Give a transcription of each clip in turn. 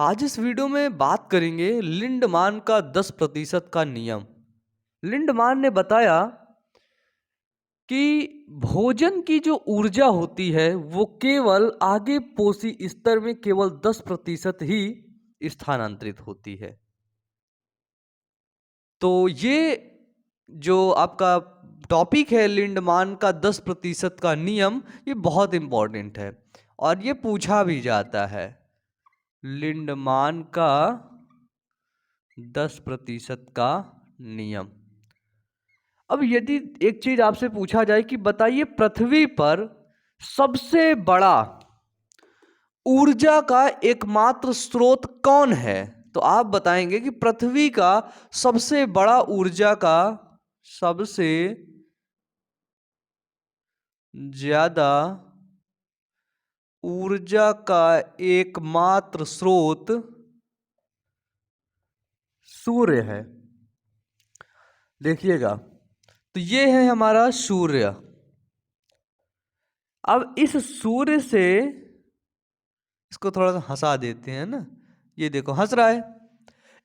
आज इस वीडियो में बात करेंगे लिंडमान का 10% का नियम। लिंडमान ने बताया कि भोजन की जो ऊर्जा होती है वो केवल आगे पोषी स्तर में केवल 10% ही स्थानांतरित होती है। तो ये जो आपका टॉपिक है लिंडमान का 10% का नियम, ये बहुत इंपॉर्टेंट है और ये पूछा भी जाता है। लिंडमान का 10% का नियम। अब यदि एक चीज आपसे पूछा जाए कि बताइए पृथ्वी पर सबसे बड़ा ऊर्जा का एकमात्र स्रोत कौन है, तो आप बताएंगे कि पृथ्वी का सबसे बड़ा ऊर्जा का सबसे ज्यादा ऊर्जा का एकमात्र स्रोत सूर्य है। देखिएगा, तो ये है हमारा सूर्य। अब इस सूर्य से इसको थोड़ा सा हंसा देते हैं ना, ये देखो हंस रहा है।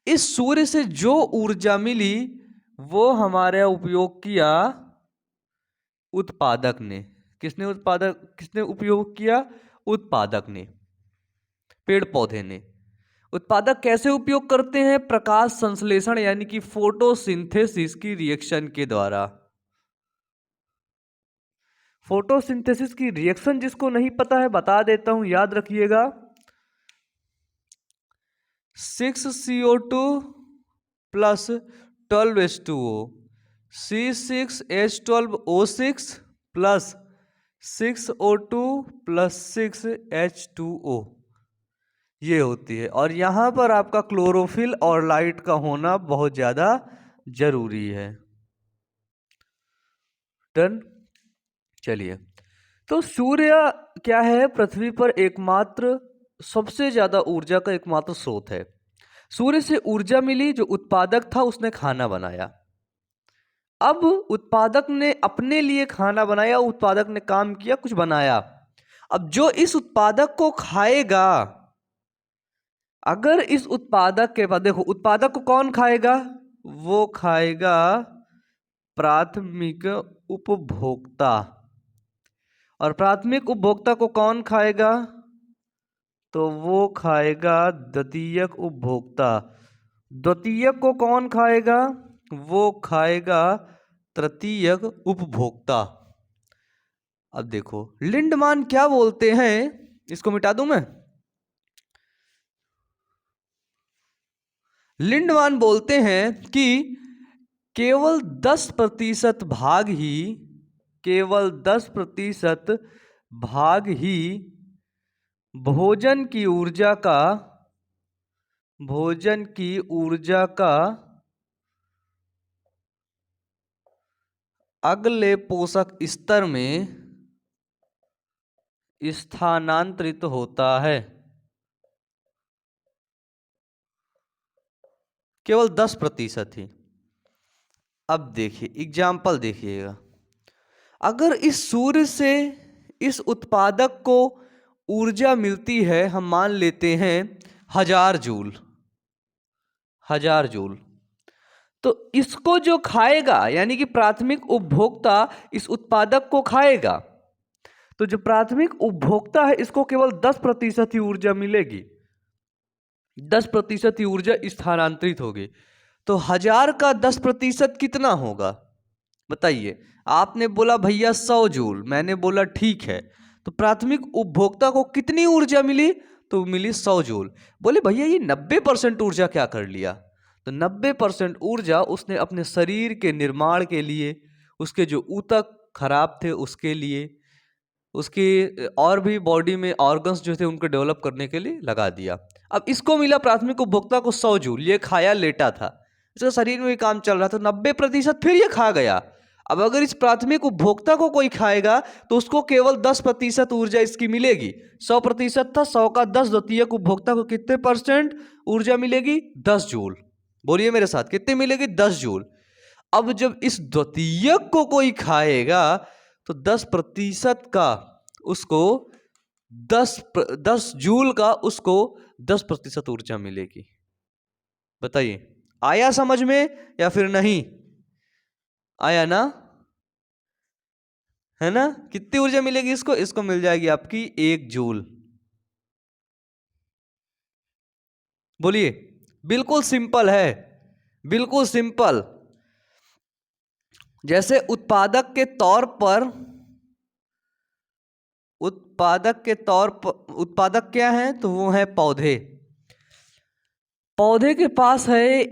इस सूर्य से जो ऊर्जा मिली वो हमारे उपयोग किया उत्पादक ने। किसने उपयोग किया? उत्पादक ने, पेड़ पौधे ने। उत्पादक कैसे उपयोग करते हैं? प्रकाश संश्लेषण यानी कि फोटोसिंथेसिस की रिएक्शन के द्वारा। फोटोसिंथेसिस की रिएक्शन जिसको नहीं पता है बता देता हूं, याद रखिएगा। 6CO2 plus 12H2O, C6H12O6 plus 6O2 plus 6H2O, ये होती है। और यहां पर आपका क्लोरोफिल और लाइट का होना बहुत ज्यादा जरूरी है। डन। चलिए, तो सूर्य क्या है? पृथ्वी पर एकमात्र सबसे ज्यादा ऊर्जा का एकमात्र स्रोत है। सूर्य से ऊर्जा मिली, जो उत्पादक था उसने खाना बनाया। अब उत्पादक ने अपने लिए खाना बनाया, उत्पादक ने काम किया, कुछ बनाया। अब जो इस उत्पादक को खाएगा, अगर इस उत्पादक के बाद देखो, उत्पादक को कौन खाएगा? वो खाएगा प्राथमिक उपभोक्ता। और प्राथमिक उपभोक्ता को कौन खाएगा? तो वो खाएगा द्वितीयक उपभोक्ता। द्वितीयक को कौन खाएगा? वो खाएगा तृतीयक उपभोक्ता। अब देखो लिंडमान क्या बोलते हैं, इसको मिटा दूं मैं। लिंडमान बोलते हैं कि केवल 10% भाग ही, केवल 10% भाग ही भोजन की ऊर्जा का, भोजन की ऊर्जा का अगले पोषक स्तर में स्थानांतरित होता है। केवल 10% ही। अब देखिए एग्जाम्पल देखिएगा, अगर इस सूर्य से इस उत्पादक को ऊर्जा मिलती है, हम मान लेते हैं 1000 जूल, 1000 जूल, तो इसको जो खाएगा यानी कि प्राथमिक उपभोक्ता इस उत्पादक को खाएगा, तो जो प्राथमिक उपभोक्ता है इसको केवल 10% ही ऊर्जा मिलेगी, 10% ही ऊर्जा स्थानांतरित होगी। तो 1000 का 10% कितना होगा बताइए? आपने बोला भैया 100 जूल, मैंने बोला ठीक है, तो प्राथमिक उपभोक्ता को कितनी ऊर्जा मिली? तो मिली 100 जूल। बोले भैया ये 90% ऊर्जा क्या कर लिया? तो 90% ऊर्जा उसने अपने शरीर के निर्माण के लिए, उसके जो ऊतक खराब थे उसके लिए, उसके और भी बॉडी में ऑर्गन्स जो थे उनको डेवलप करने के लिए लगा दिया। अब इसको मिला प्राथमिक उपभोक्ता को 100 जूल, ये खाया लेटा था, इसका शरीर में भी काम चल रहा था, 90% फिर ये खा गया। अब अगर इस प्राथमिक उपभोक्ता को कोई खाएगा तो उसको केवल 10% ऊर्जा इसकी मिलेगी। 100% था, 100 का 10, द्वितीयक उपभोक्ता को कितने परसेंट ऊर्जा मिलेगी? 10 जूल। बोलिए मेरे साथ, कितनी मिलेगी? 10 जूल। अब जब इस द्वितीयक को कोई खाएगा तो 10% का उसको 10 जूल का उसको 10% ऊर्जा मिलेगी। बताइए आया समझ में या फिर नहीं आया ना? है ना? कितनी ऊर्जा मिलेगी इसको? इसको मिल जाएगी आपकी 1 जूल। बोलिए, बिल्कुल सिंपल है, बिल्कुल सिंपल। जैसे उत्पादक के तौर पर, उत्पादक क्या है? तो वो है पौधे। पौधे के पास है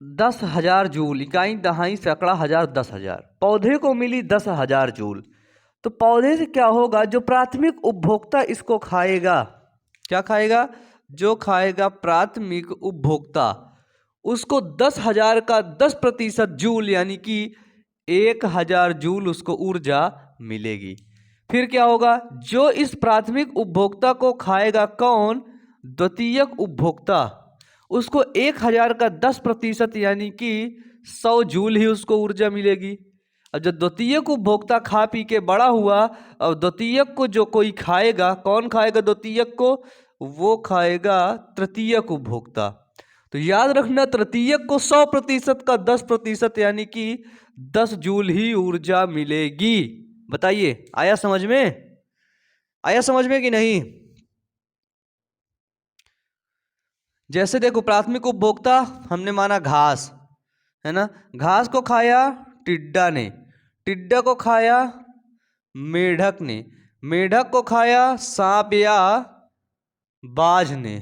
10,000 जूल, इकाई दहाई सैकड़ा हजार 10,000, पौधे को मिली 10,000 जूल। तो पौधे से क्या होगा? जो प्राथमिक उपभोक्ता इसको खाएगा, क्या खाएगा? जो खाएगा प्राथमिक उपभोक्ता, उसको 10,000 का 10% जूल यानी कि 1,000 जूल उसको ऊर्जा मिलेगी। फिर क्या होगा? जो इस प्राथमिक उपभोक्ता को खाएगा, कौन? द्वितीयक उपभोक्ता, उसको 1,000 का 10% यानी कि 100 जूल ही उसको ऊर्जा मिलेगी। अब जब द्वितीयक उपभोक्ता खा पी के बड़ा हुआ, अब द्वितीयक को जो कोई खाएगा, कौन खाएगा द्वितीयक को? वो खाएगा तृतीयक उपभोक्ता। तो याद रखना, तृतीयक को 100% का 10% यानी कि 10 जूल ही ऊर्जा मिलेगी। बताइए आया समझ में? आया समझ में कि नहीं? जैसे देखो, प्राथमिक उपभोक्ता हमने माना घास, है ना? घास को खाया टिड्डा ने, टिड्डा को खाया मेढक ने, मेढक को खाया सांप या बाज ने।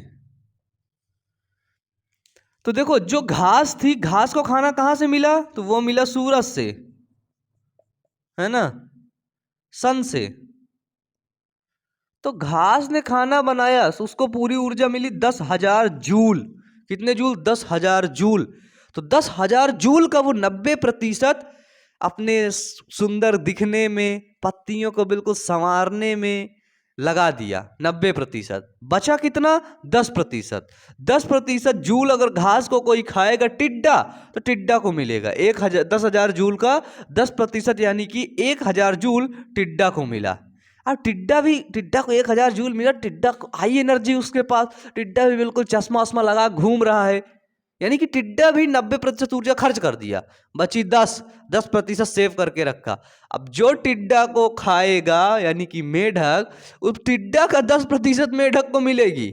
तो देखो, जो घास थी, घास को खाना कहां से मिला? तो वो मिला सूरज से, है ना? सन से। तो घास ने खाना बनाया, उसको पूरी ऊर्जा मिली 10,000 जूल। कितने जूल? 10,000 जूल। तो 10,000 जूल का वो 90% अपने सुंदर दिखने में, पत्तियों को बिल्कुल संवारने में लगा दिया। 90%। बचा कितना? 10%। 10% जूल अगर घास को कोई खाएगा टिड्डा, तो टिड्डा को मिलेगा 10,000 जूल का 10% यानी कि 1,000 जूल टिड्डा को मिला। अब टिड्डा को 1,000 जूल मिला, टिड्डा को हाई एनर्जी उसके पास, टिड्डा भी बिल्कुल चश्मा वश्मा लगा घूम रहा है, यानी कि टिड्डा भी 90% ऊर्जा खर्च कर दिया, बची 10% सेव करके रखा। अब जो टिड्डा को खाएगा यानी कि मेढक, उस टिड्डा का 10% मेढक को मिलेगी,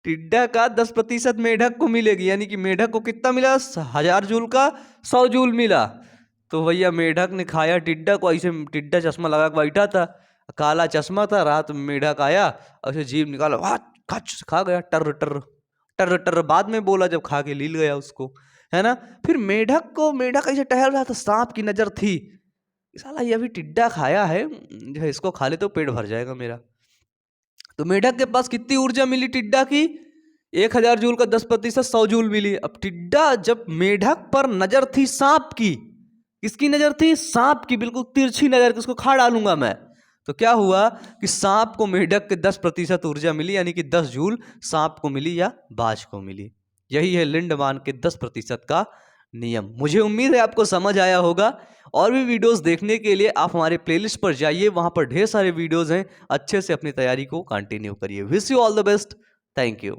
टिड्डा का 10% मेढक को मिलेगी, यानी कि मेढक को कितना मिला? 1,000 जूल का 100 जूल मिला। तो भैया मेढक ने खाया टिड्डा को, ऐसे टिड्डा चश्मा लगा के बैठा था, काला चश्मा था, रात में मेढक आया और उसे जीभ निकाला, वाह खच खा गया, टर टर टर टर, बाद में बोला जब खा के लील गया उसको, है ना? फिर मेढक ऐसे टहल रहा था, सांप की नजर थी, साला ये अभी टिड्डा खाया है, जो है इसको खा ले तो पेट भर जाएगा मेरा। तो मेढक के पास कितनी ऊर्जा मिली टिड्डा की? 1,000 जूल का 10% 100 जूल मिली। अब टिड्डा, जब मेढक पर नजर थी सांप की, किसकी नजर थी? सांप की, बिल्कुल तिरछी नजर, किसको खा डालूंगा मैं। तो क्या हुआ कि सांप को मेढक के 10% ऊर्जा मिली, यानी कि 10 जूल सांप को मिली या बाज को मिली। यही है लिंडमान के 10% का नियम। मुझे उम्मीद है आपको समझ आया होगा। और भी वीडियोस देखने के लिए आप हमारे प्लेलिस्ट पर जाइए, वहां पर ढेर सारे वीडियोस हैं, अच्छे से अपनी तैयारी को कंटिन्यू करिए। Wish you all the best. Thank you.